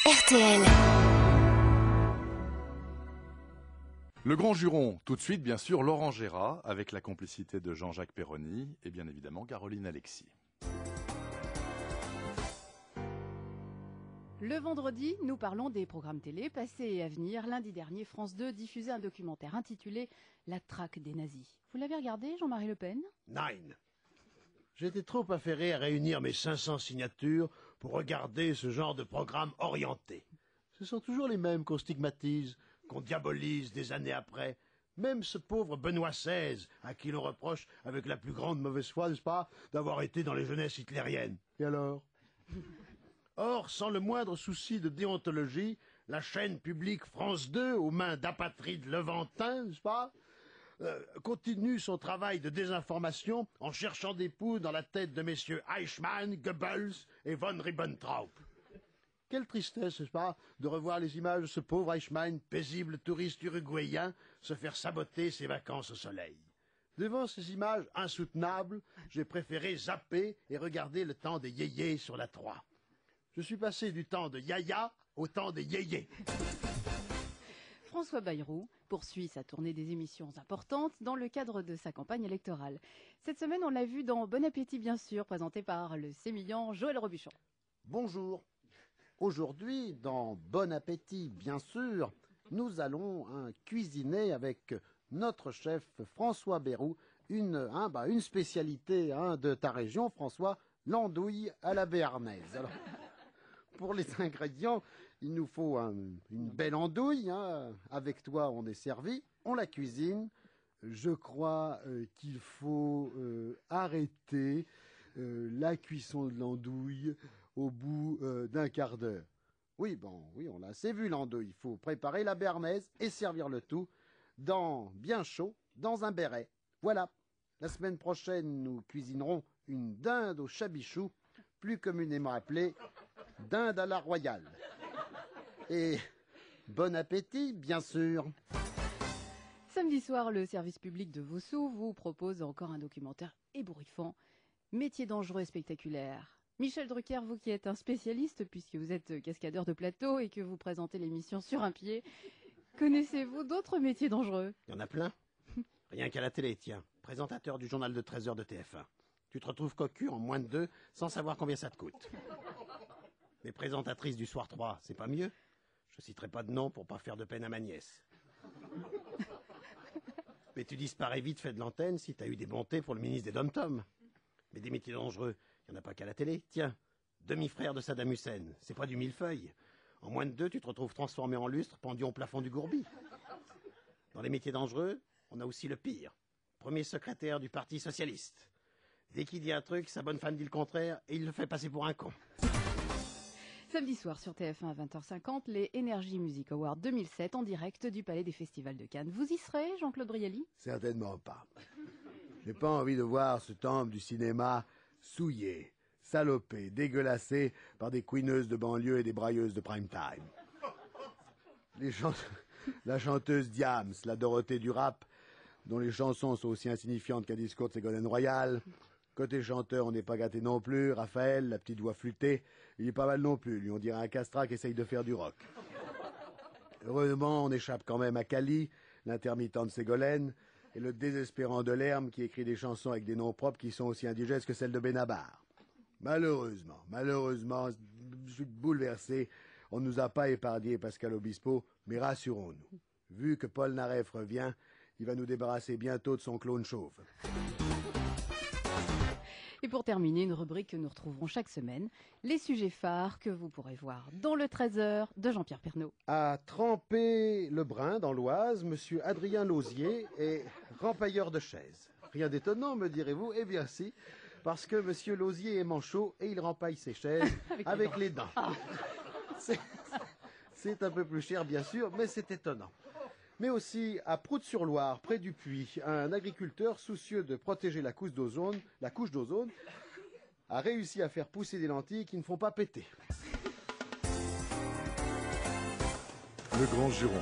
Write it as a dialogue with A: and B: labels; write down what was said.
A: RTL.
B: Le Grand Juron, tout de suite, bien sûr, Laurent Gérard, avec la complicité de Jean-Jacques Perroni et bien évidemment Caroline Alexis.
C: Le vendredi, nous parlons des programmes télé passés et à venir. Lundi dernier, France 2 diffusait un documentaire intitulé « La traque des nazis ». Vous l'avez regardé, Jean-Marie Le Pen ?
D: Nine. J'étais trop affairé à réunir mes 500 signatures pour regarder ce genre de programme orienté. Ce sont toujours les mêmes qu'on stigmatise, qu'on diabolise des années après. Même ce pauvre Benoît XVI, à qui l'on reproche, avec la plus grande mauvaise foi, n'est-ce pas, d'avoir été dans les jeunesses hitlériennes. Et alors ? Or, sans le moindre souci de déontologie, la chaîne publique France 2, aux mains d'apatrides levantins, n'est-ce pas, continue son travail de désinformation en cherchant des poux dans la tête de messieurs Eichmann, Goebbels et von Ribbentrop. Quelle tristesse, n'est-ce pas, de revoir les images de ce pauvre Eichmann, paisible touriste uruguayen, se faire saboter ses vacances au soleil. Devant ces images insoutenables, j'ai préféré zapper et regarder le temps des yéyés sur la 3. Je suis passé du temps de Yaya au temps des yéyés.
C: François Bayrou poursuit sa tournée des émissions importantes dans le cadre de sa campagne électorale. Cette semaine, on l'a vu dans Bon Appétit, bien sûr, présenté par le sémillant Joël Robuchon.
E: Bonjour. Aujourd'hui, dans Bon Appétit, bien sûr, nous allons cuisiner avec notre chef François Bayrou une spécialité de ta région, François, l'andouille à la béarnaise. Alors, pour les ingrédients, il nous faut une belle andouille. Avec toi, on est servi. On la cuisine. Je crois qu'il faut arrêter la cuisson de l'andouille au bout d'un quart d'heure. Oui, on l'a assez vu l'andouille. Il faut préparer la béarnaise et servir le tout bien chaud, dans un béret. Voilà. La semaine prochaine, nous cuisinerons une dinde au chabichou, plus communément appelée dinde à la royale. Et bon appétit, bien sûr.
C: Samedi soir, le service public de Vaussou vous propose encore un documentaire ébouriffant, Métiers dangereux et spectaculaires. Michel Drucker, vous qui êtes un spécialiste, puisque vous êtes cascadeur de plateau et que vous présentez l'émission sur un pied, connaissez-vous d'autres métiers dangereux ?
D: Il y en a plein. Rien qu'à la télé, tiens. Présentateur du journal de 13h de TF1. Tu te retrouves cocu en moins de 2 sans savoir combien ça te coûte. Mais présentatrice du Soir 3, c'est pas mieux ? Je citerai pas de nom pour pas faire de peine à ma nièce. Mais tu disparais vite fait de l'antenne si t'as eu des bontés pour le ministre des Dom-Tom. Mais des métiers dangereux, il n'y en a pas qu'à la télé. Tiens, demi-frère de Saddam Hussein, c'est pas du millefeuille. En moins de 2, tu te retrouves transformé en lustre, pendu au plafond du gourbi. Dans les métiers dangereux, on a aussi le pire. Premier secrétaire du Parti Socialiste. Dès qu'il dit un truc, sa bonne femme dit le contraire et il le fait passer pour un con.
C: Samedi soir sur TF1 à 20h50, les Energy Music Awards 2007 en direct du Palais des Festivals de Cannes. Vous y serez, Jean-Claude Brialy ?
D: Certainement pas. J'ai pas envie de voir ce temple du cinéma souillé, salopé, dégueulassé par des couineuses de banlieue et des brailleuses de prime time. La chanteuse Diams, la Dorothée du rap, dont les chansons sont aussi insignifiantes qu'un discours de Ségolène Royal. Côté chanteur, on n'est pas gâté non plus. Raphaël, la petite voix flûtée, il est pas mal non plus. Lui, on dirait un castrat qui essaye de faire du rock. Heureusement, on échappe quand même à Cali, l'intermittent de Ségolène, et le désespérant de Lerme qui écrit des chansons avec des noms propres qui sont aussi indigestes que celles de Benabar. Malheureusement, je suis bouleversé. On ne nous a pas épargné Pascal Obispo, mais rassurons-nous. Vu que Paul Naref revient, il va nous débarrasser bientôt de son clone chauve.
C: Et pour terminer, une rubrique que nous retrouverons chaque semaine, les sujets phares que vous pourrez voir dans le 13h de Jean-Pierre Pernaut.
E: À Trempé-le-Brun, dans l'Oise, monsieur Adrien Lausier est rempailleur de chaises. Rien d'étonnant, me direz-vous ? Eh bien si, parce que monsieur Lausier est manchot et il rempaille ses chaises avec les dents. C'est un peu plus cher, bien sûr, mais c'est étonnant. Mais aussi à Prout-sur-Loire, près du Puy, un agriculteur soucieux de protéger la couche d'ozone, a réussi à faire pousser des lentilles qui ne font pas péter.
B: Le Grand Juron.